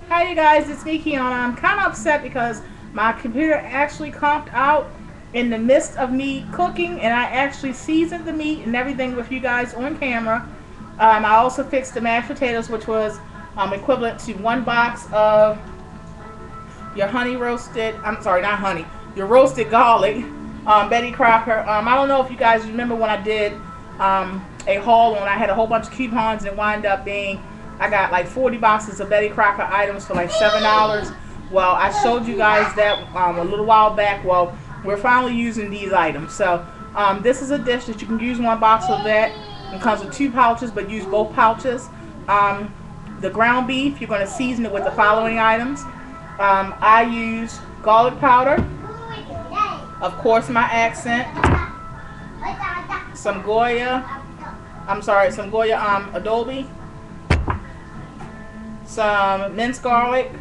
Hi you guys, it's me Kiana. I'm kind of upset because my computer actually conked out in the midst of me cooking, and I actually seasoned the meat and everything with you guys on camera. I also fixed the mashed potatoes, which was equivalent to one box of your honey roasted, I'm sorry, not honey, your roasted garlic, Betty Crocker. I don't know if you guys remember when I did a haul on, I had a whole bunch of coupons and wound up being, I got like 40 boxes of Betty Crocker items for like $7. Well, I showed you guys that a little while back. Well, we're finally using these items. So this is a dish that you can use one box of that. It comes with 2 pouches, but use both pouches. The ground beef, you're going to season it with the following items. I use garlic powder, of course my accent, some Goya adobe, some minced garlic.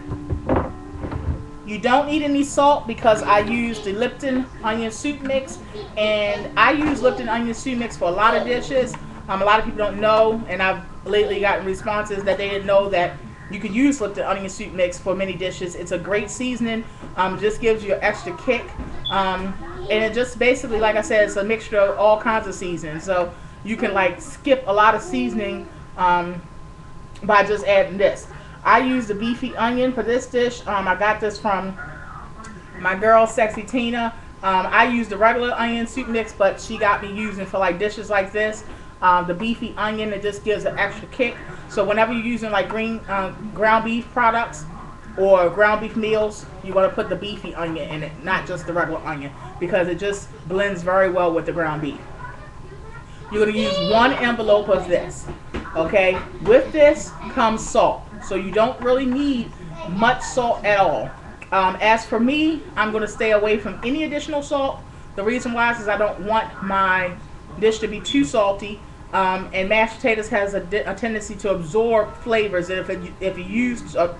You don't need any salt because I use the Lipton onion soup mix, and I use Lipton onion soup mix for a lot of dishes. A lot of people don't know, and I've lately gotten responses that they didn't know that you could use Lipton onion soup mix for many dishes. It's a great seasoning. Just gives you an extra kick. And it just basically, like I said, it's a mixture of all kinds of seasonings. So you can like skip a lot of seasoning by just adding this. I use the beefy onion for this dish. I got this from my girl, Sexy Tina. I use the regular onion soup mix, but she got me using for like dishes like this. The beefy onion, it just gives an extra kick. So whenever you're using like ground beef products or ground beef meals, you want to put the beefy onion in it, not just the regular onion, because it just blends very well with the ground beef. You're going to use 1 envelope of this. Okay, with this comes salt, so you don't really need much salt at all. As for me, I'm going to stay away from any additional salt. The reason why is I don't want my dish to be too salty, and mashed potatoes has a tendency to absorb flavors. And if you use a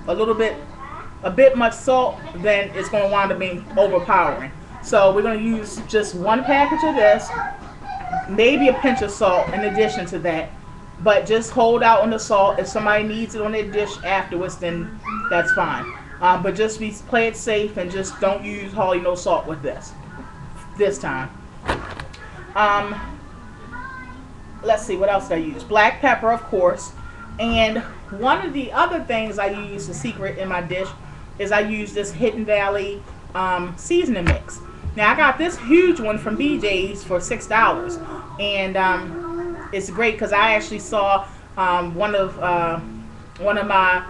bit much salt, then it's going to wind up being overpowering. So we're going to use just 1 package of this, maybe a pinch of salt in addition to that. But just hold out on the salt. If somebody needs it on their dish afterwards, then that's fine. But just play it safe and just don't use hardly no salt with this time. Let's see, what else did I use? Black pepper, of course. And one of the other things I use, the secret in my dish, is I use this Hidden Valley seasoning mix. Now I got this huge one from BJ's for $6, and it's great because I actually saw one of my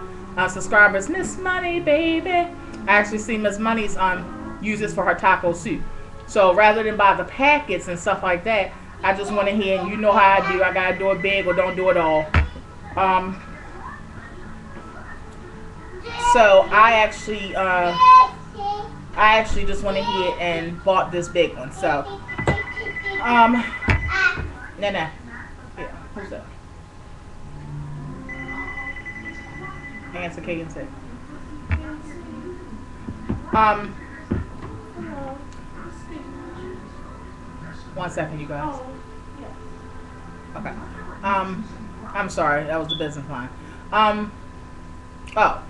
subscribers, Miss Money Baby. I actually see Miss Money's use this for her taco soup. So rather than buy the packets and stuff like that, I just went in here, and you know how I do. I gotta do it big or don't do it all. So I actually just went in here and bought this big one. So no. Yeah, who's that? Answer K and say. 1 second, you guys. Okay. I'm sorry, that was the business line. Oh,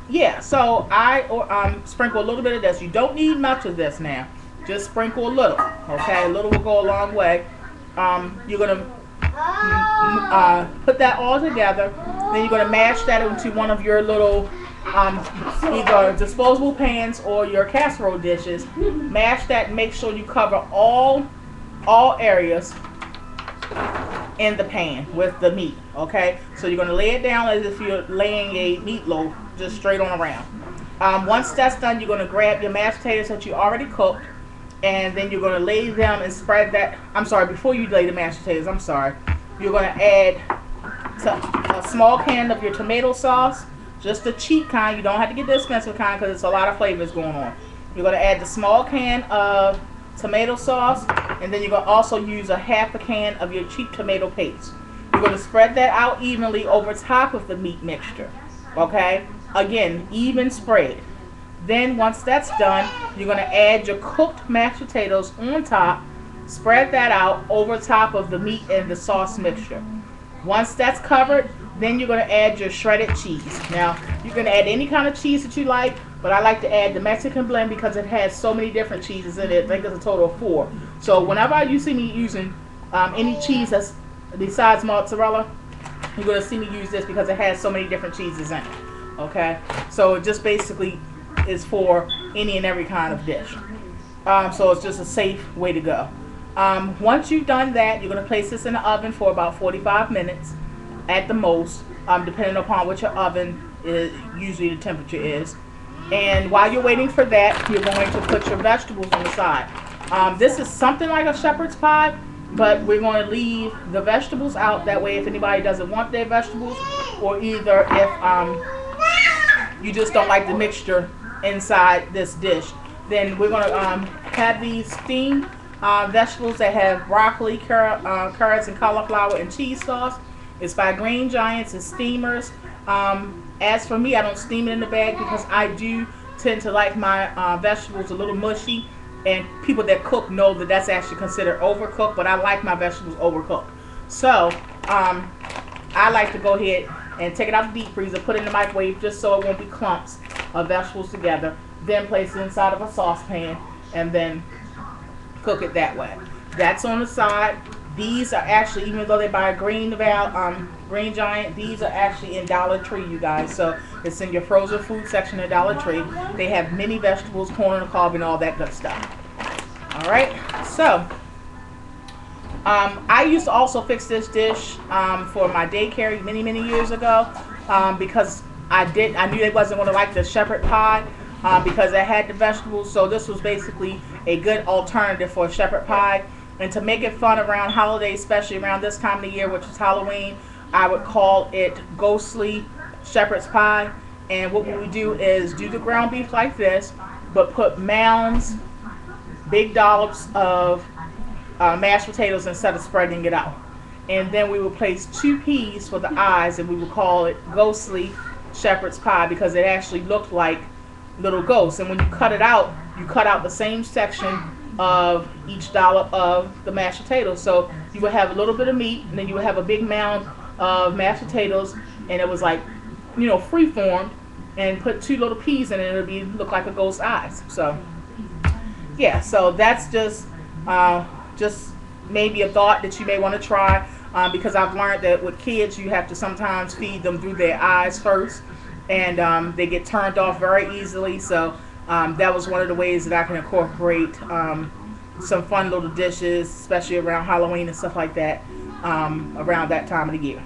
yeah. So I sprinkle a little bit of this. You don't need much of this now. Just sprinkle a little. Okay, a little will go a long way. You're gonna put that all together. Then you're gonna mash that into one of your little either disposable pans or your casserole dishes. Mash that and make sure you cover all areas in the pan with the meat. Okay, so you're going to lay it down as if you're laying a meatloaf, just straight on around. Once that's done, you're going to grab your mashed potatoes that you already cooked, and then you're going to lay them and spread that. I'm sorry, before you lay the mashed potatoes, I'm sorry, you're going to add a small can of your tomato sauce, just the cheap kind. You don't have to get the expensive kind because it's a lot of flavors going on. You're going to add the small can of tomato sauce, and then you're going to also use a half a can of your cheap tomato paste. You're going to spread that out evenly over top of the meat mixture. Okay, again, even spread. Then once that's done, you're going to add your cooked mashed potatoes on top. Spread that out over top of the meat and the sauce mixture. Once that's covered, Then you're going to add your shredded cheese. Now, you can add any kind of cheese that you like, but I like to add the Mexican blend because it has so many different cheeses in it. I think it's a total of 4. So whenever you see me using any cheese that's besides mozzarella, you're going to see me use this because it has so many different cheeses in it. Okay? So it just basically is for any and every kind of dish. So it's just a safe way to go. Once you've done that, you're going to place this in the oven for about 45 minutes at the most, depending upon what your oven is, usually the temperature is. And while you're waiting for that, you're going to put your vegetables on the side. This is something like a shepherd's pie, but we're going to leave the vegetables out. That way, if anybody doesn't want their vegetables, or either if you just don't like the mixture inside this dish, then we're going to have these steamed vegetables that have broccoli, carrots, and cauliflower and cheese sauce. It's by Green Giants. It's steamers. As for me, I don't steam it in the bag because I do tend to like my vegetables a little mushy, and people that cook know that that's actually considered overcooked, but I like my vegetables overcooked. So I like to go ahead and take it out of the deep freezer, put it in the microwave just so it won't be clumps of vegetables together, then place it inside of a saucepan and then cook it that way. That's on the side. These are actually, even though they buy Green Giant, these are actually in Dollar Tree, you guys. So it's in your frozen food section at Dollar Tree. They have many vegetables, corn and cob, and all that good stuff. All right. So I used to also fix this dish for my daycare many years ago because I knew they wasn't going to like the shepherd pie because it had the vegetables. So this was basically a good alternative for a shepherd pie. And to make it fun around holidays, especially around this time of the year, which is Halloween, I would call it ghostly shepherd's pie. And what we would do is do the ground beef like this, but put mounds, big dollops of mashed potatoes instead of spreading it out. And then we would place 2 peas for the eyes, and we would call it ghostly shepherd's pie because it actually looked like little ghosts. And when you cut it out, you cut out the same section of each dollop of the mashed potatoes. So you would have a little bit of meat, and then you would have a big mound of mashed potatoes, and it was like, you know, free formed, and put 2 little peas in it, and it would look like a ghost's eyes. So yeah, so that's just maybe a thought that you may want to try because I've learned that with kids you have to sometimes feed them through their eyes first, and they get turned off very easily. So that was one of the ways that I can incorporate some fun little dishes, especially around Halloween and stuff like that, around that time of the year.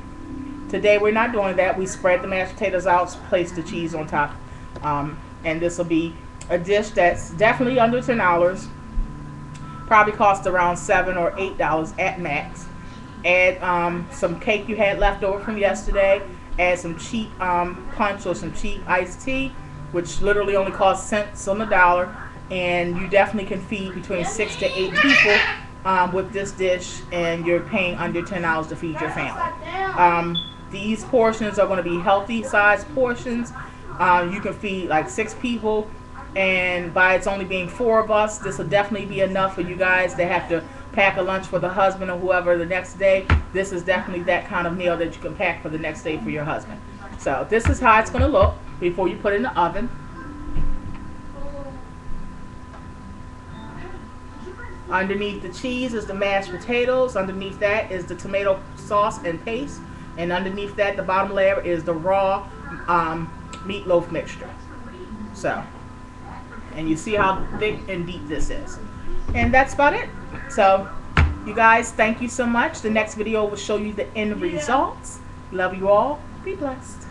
Today we're not doing that. We spread the mashed potatoes out, place the cheese on top, and this will be a dish that's definitely under $10. Probably cost around $7 or $8 at max. Add some cake you had left over from yesterday. Add some cheap punch or some cheap iced tea, which literally only costs cents on the dollar, and you definitely can feed between 6 to 8 people with this dish, and you're paying under $10 to feed your family. These portions are going to be healthy size portions. You can feed like 6 people, and by it's only being 4 of us, this will definitely be enough for you guys that have to pack a lunch for the husband or whoever the next day. This is definitely that kind of meal that you can pack for the next day for your husband. So this is how it's going to look before you put it in the oven. Underneath the cheese is the mashed potatoes. Underneath that is the tomato sauce and paste. And underneath that, the bottom layer is the raw meatloaf mixture. So, and you see how thick and deep this is. And that's about it. So, you guys, thank you so much. The next video will show you the end results. Love you all. Be blessed.